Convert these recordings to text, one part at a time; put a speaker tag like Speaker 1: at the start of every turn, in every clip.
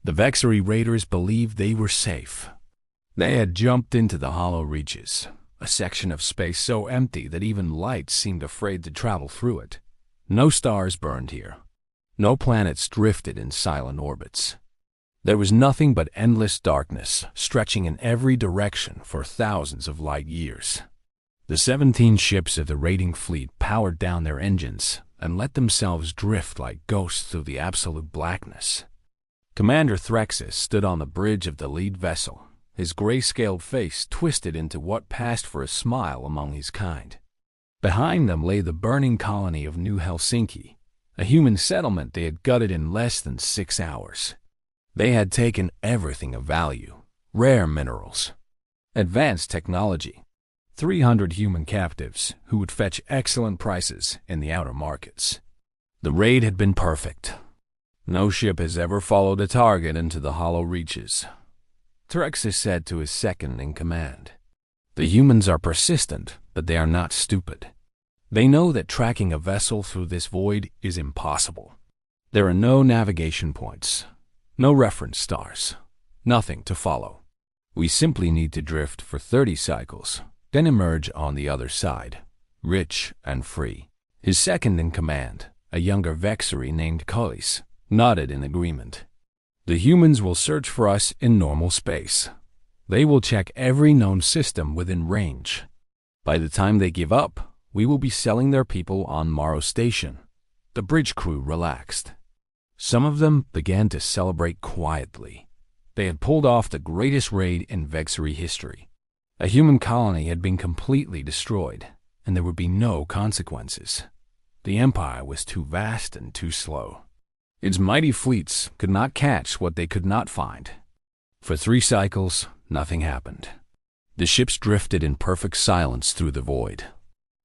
Speaker 1: The Vexery raiders believed they were safe. They had jumped into the hollow reaches, a section of space so empty that even light seemed afraid to travel through it. No stars burned here. No planets drifted in silent orbits. There was nothing but endless darkness, stretching in every direction for thousands of light years. The 17 ships of the raiding fleet powered down their engines and let themselves drift like ghosts through the absolute blackness. Commander Threxus stood on the bridge of the lead vessel, his gray-scaled face twisted into what passed for a smile among his kind. Behind them lay the burning colony of New Helsinki, a human settlement they had gutted in less than 6 hours. They had taken everything of value: rare minerals, advanced technology, 300 human captives who would fetch excellent prices in the outer markets. The raid had been perfect. No ship has ever followed a target into the hollow reaches, Threxus said to his second-in-command. The humans are persistent, but they are not stupid. They know that tracking a vessel through this void is impossible. There are no navigation points, no reference stars, nothing to follow. We simply need to drift for 30 cycles, then emerge on the other side, rich and free. His second-in-command, a younger Vexery named Collis, nodded in agreement. The humans will search for us in normal space. They will check every known system within range. By the time they give up, we will be selling their people on Morrow Station. The bridge crew relaxed. Some of them began to celebrate quietly. They had pulled off the greatest raid in Vexery history. A human colony had been completely destroyed, and there would be no consequences. The Empire was too vast and too slow. Its mighty fleets could not catch what they could not find. For 3 cycles, nothing happened. The ships drifted in perfect silence through the void.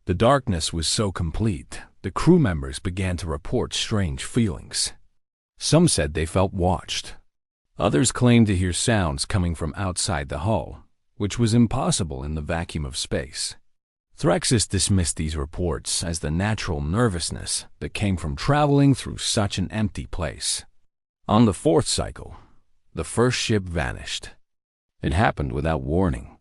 Speaker 1: The darkness was so complete, the crew members began to report strange feelings. Some said they felt watched. Others claimed to hear sounds coming from outside the hull, which was impossible in the vacuum of space. Threxus dismissed these reports as the natural nervousness that came from traveling through such an empty place. On the 4th cycle, the first ship vanished. It happened without warning.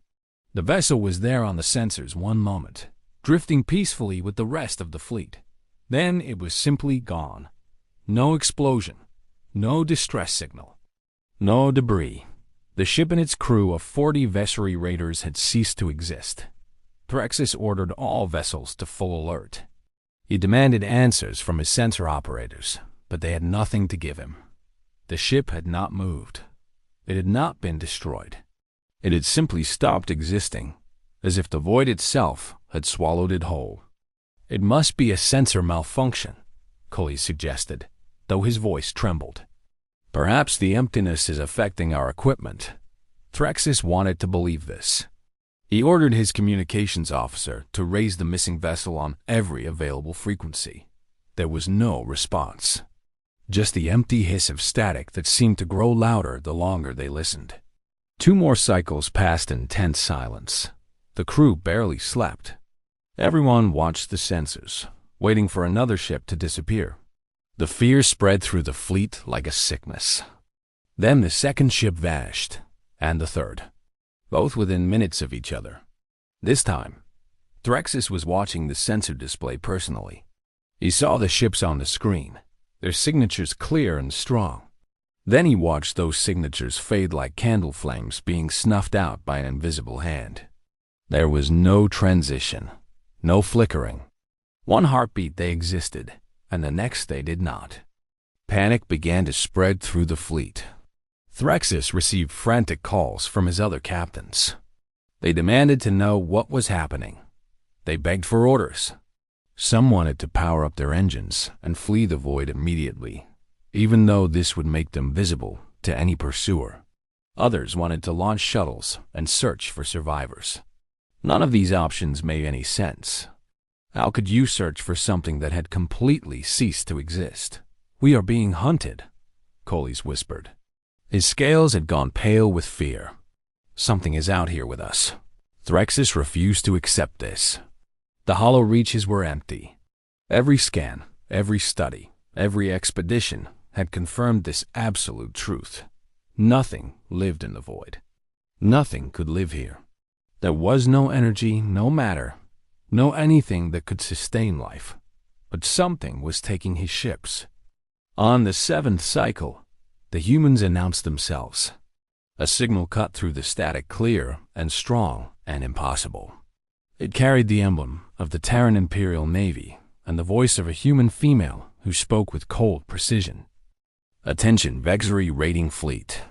Speaker 1: The vessel was there on the sensors one moment, drifting peacefully with the rest of the fleet. Then it was simply gone. No explosion, no distress signal, no debris. The ship and its crew of 40 Vexery raiders had ceased to exist. Threxus ordered all vessels to full alert. He demanded answers from his sensor operators, but they had nothing to give him. The ship had not moved. It had not been destroyed. It had simply stopped existing, as if the void itself had swallowed it whole. It must be a sensor malfunction, Collis suggested, though his voice trembled. Perhaps the emptiness is affecting our equipment. Threxus wanted to believe this. He ordered his communications officer to raise the missing vessel on every available frequency. There was no response. Just the empty hiss of static that seemed to grow louder the longer they listened. 2 more cycles passed in tense silence. The crew barely slept. Everyone watched the sensors, waiting for another ship to disappear. The fear spread through the fleet like a sickness. Then the second ship vanished, and the third, both within minutes of each other. This time, Threxus was watching the sensor display personally. He saw the ships on the screen, their signatures clear and strong. Then he watched those signatures fade like candle flames being snuffed out by an invisible hand. There was no transition, no flickering. One heartbeat they existed, and the next they did not. Panic began to spread through the fleet. Threxus received frantic calls from his other captains. They demanded to know what was happening. They begged for orders. Some wanted to power up their engines and flee the void immediately, even though this would make them visible to any pursuer. Others wanted to launch shuttles and search for survivors. None of these options made any sense. How could you search for something that had completely ceased to exist? We are being hunted, Collis whispered. His scales had gone pale with fear. Something is out here with us. Threxus refused to accept this. The hollow reaches were empty. Every scan, every study, every expedition had confirmed this absolute truth. Nothing lived in the void. Nothing could live here. There was no energy, no matter, no anything that could sustain life. But something was taking his ships. On the seventh cycle, the humans announced themselves. A signal cut through the static, clear and strong and impossible. It carried the emblem of the Terran Imperial Navy and the voice of a human female who spoke with cold precision. Attention, Vexury raiding fleet.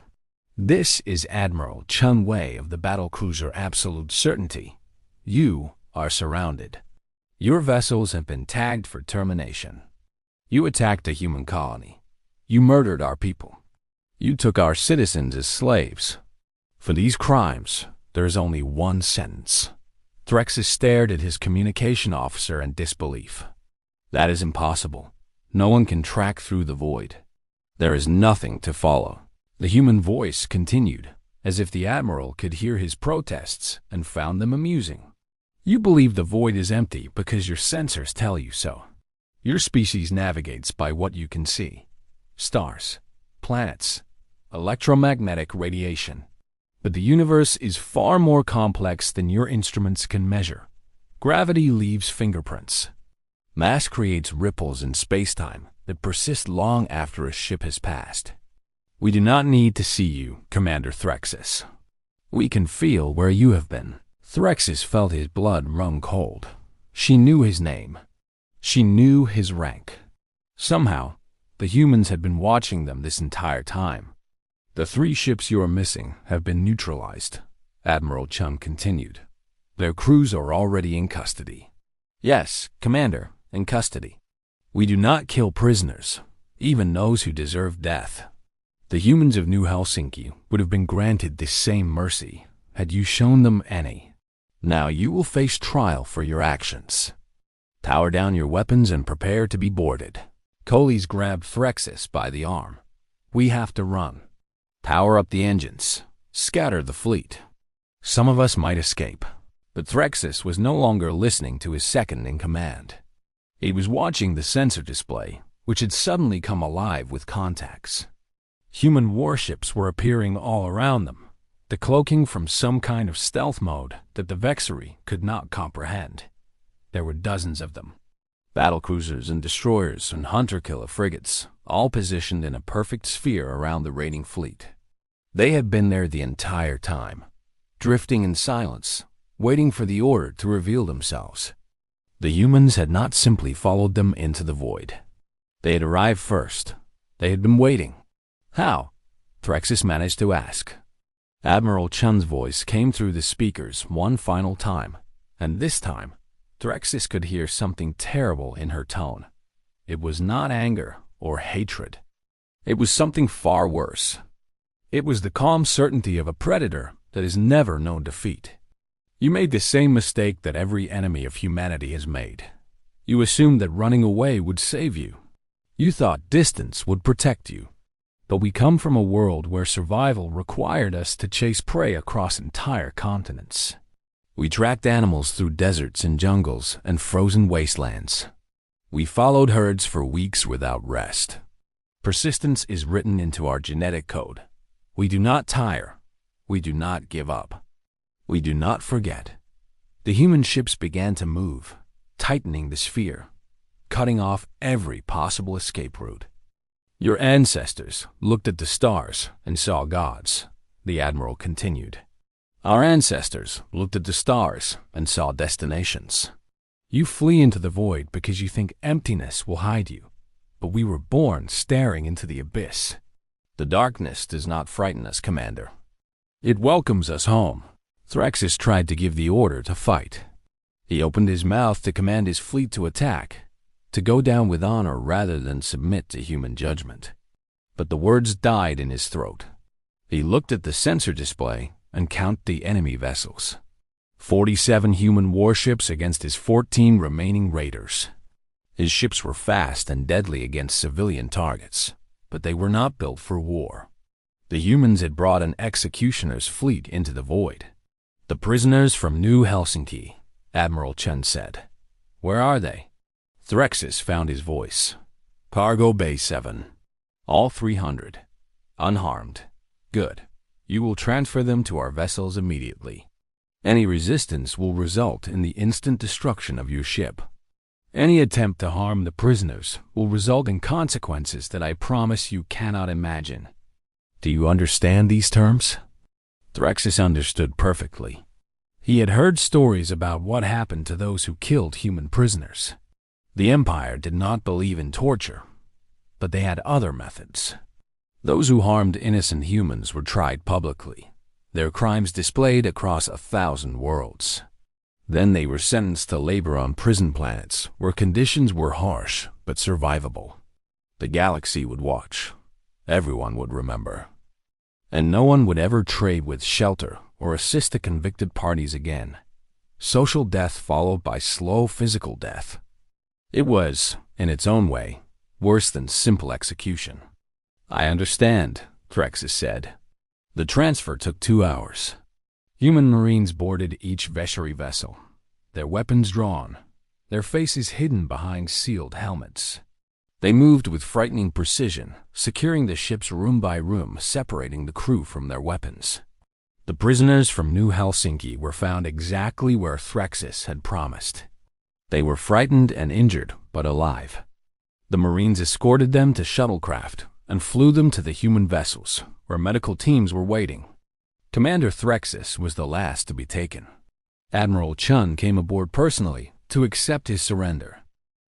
Speaker 1: This is Admiral Chun Wei of the battlecruiser Absolute Certainty. You are surrounded. Your vessels have been tagged for termination. You attacked a human colony. You murdered our people. You took our citizens as slaves. For these crimes, there is only one sentence. Threxus stared at his communication officer in disbelief. That is impossible. No one can track through the void. There is nothing to follow. The human voice continued, as if the Admiral could hear his protests and found them amusing. You believe the void is empty because your sensors tell you so. Your species navigates by what you can see. Stars, planets, electromagnetic radiation. But the universe is far more complex than your instruments can measure. Gravity leaves fingerprints. Mass creates ripples in space-time that persist long after a ship has passed. We do not need to see you, Commander Threxus. We can feel where you have been. Threxus felt his blood run cold. She knew his name. She knew his rank. Somehow, the humans had been watching them this entire time. The 3 ships you are missing have been neutralized, Admiral Chun continued. Their crews are already in custody. Yes, Commander, in custody. We do not kill prisoners, even those who deserve death. The humans of New Helsinki would have been granted this same mercy had you shown them any. Now you will face trial for your actions. Tower down your weapons and prepare to be boarded. Coles grabbed Threxus by the arm. We have to run. Power up the engines. Scatter the fleet. Some of us might escape. But Threxus was no longer listening to his second-in-command. He was watching the sensor display, which had suddenly come alive with contacts. Human warships were appearing all around them, decloaking from some kind of stealth mode that the Vexury could not comprehend. There were dozens of them. Battlecruisers and destroyers and hunter-killer frigates, all positioned in a perfect sphere around the raiding fleet. They had been there the entire time, drifting in silence, waiting for the order to reveal themselves. The humans had not simply followed them into the void. They had arrived first. They had been waiting. How? Threxus managed to ask. Admiral Chun's voice came through the speakers one final time, and this time, Threxus could hear something terrible in her tone. It was not anger or hatred. It was something far worse. It was the calm certainty of a predator that has never known defeat. You made the same mistake that every enemy of humanity has made. You assumed that running away would save you. You thought distance would protect you. But we come from a world where survival required us to chase prey across entire continents. We tracked animals through deserts and jungles and frozen wastelands. We followed herds for weeks without rest. Persistence is written into our genetic code. We do not tire. We do not give up. We do not forget. The human ships began to move, tightening the sphere, cutting off every possible escape route. Your ancestors looked at the stars and saw gods, the Admiral continued. Our ancestors looked at the stars and saw destinations. You flee into the void because you think emptiness will hide you, but we were born staring into the abyss. The darkness does not frighten us, Commander. It welcomes us home. Threxus tried to give the order to fight. He opened his mouth to command his fleet to attack, to go down with honor rather than submit to human judgment. But the words died in his throat. He looked at the sensor display and counted the enemy vessels. 47 human warships against his 14 remaining raiders. His ships were fast and deadly against civilian targets, but they were not built for war. The humans had brought an executioner's fleet into the void. The prisoners from New Helsinki, Admiral Chun said. Where are they? Threxus found his voice. Cargo Bay 7. All 300. Unharmed. Good. You will transfer them to our vessels immediately. Any resistance will result in the instant destruction of your ship. Any attempt to harm the prisoners will result in consequences that I promise you cannot imagine. Do you understand these terms? Threxus understood perfectly. He had heard stories about what happened to those who killed human prisoners. The Empire did not believe in torture, but they had other methods. Those who harmed innocent humans were tried publicly, their crimes displayed across 1,000 worlds. Then they were sentenced to labor on prison planets where conditions were harsh but survivable. The galaxy would watch. Everyone would remember. And no one would ever trade with shelter or assist the convicted parties again. Social death followed by slow physical death. It was, in its own way, worse than simple execution. I understand, Threxus said. The transfer took 2 hours. Human Marines boarded each Vesheri vessel, their weapons drawn, their faces hidden behind sealed helmets. They moved with frightening precision, securing the ships room by room, separating the crew from their weapons. The prisoners from New Helsinki were found exactly where Threxus had promised. They were frightened and injured, but alive. The Marines escorted them to shuttlecraft and flew them to the human vessels, where medical teams were waiting. Commander Threxus was the last to be taken. Admiral Chun came aboard personally to accept his surrender.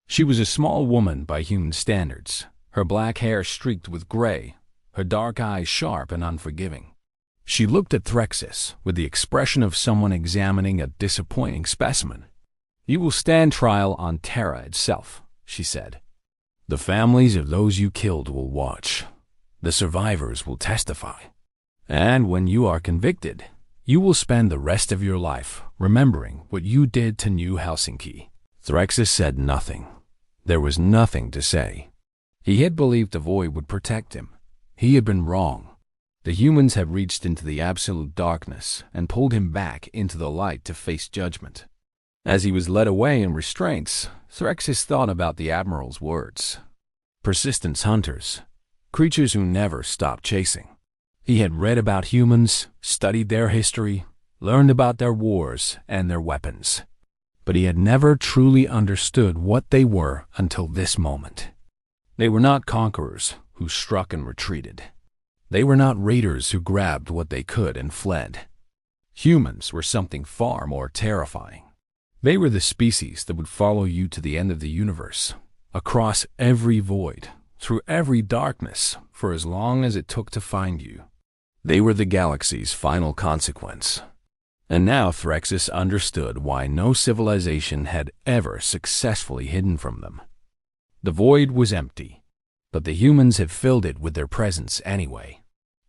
Speaker 1: She was a small woman by human standards, her black hair streaked with gray, her dark eyes sharp and unforgiving. She looked at Threxus with the expression of someone examining a disappointing specimen. "You will stand trial on Terra itself," she said. "The families of those you killed will watch. The survivors will testify. And when you are convicted, you will spend the rest of your life remembering what you did to New Helsinki." Threxus said nothing. There was nothing to say. He had believed the void would protect him. He had been wrong. The humans had reached into the absolute darkness and pulled him back into the light to face judgment. As he was led away in restraints, Threxus thought about the Admiral's words. Persistence hunters, creatures who never stop chasing. He had read about humans, studied their history, learned about their wars and their weapons. But he had never truly understood what they were until this moment. They were not conquerors who struck and retreated. They were not raiders who grabbed what they could and fled. Humans were something far more terrifying. They were the species that would follow you to the end of the universe, across every void, through every darkness, for as long as it took to find you. They were the galaxy's final consequence. And now Threxus understood why no civilization had ever successfully hidden from them. The void was empty, but the humans had filled it with their presence anyway.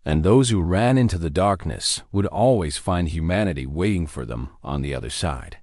Speaker 1: And those who ran into the darkness would always find humanity waiting for them on the other side.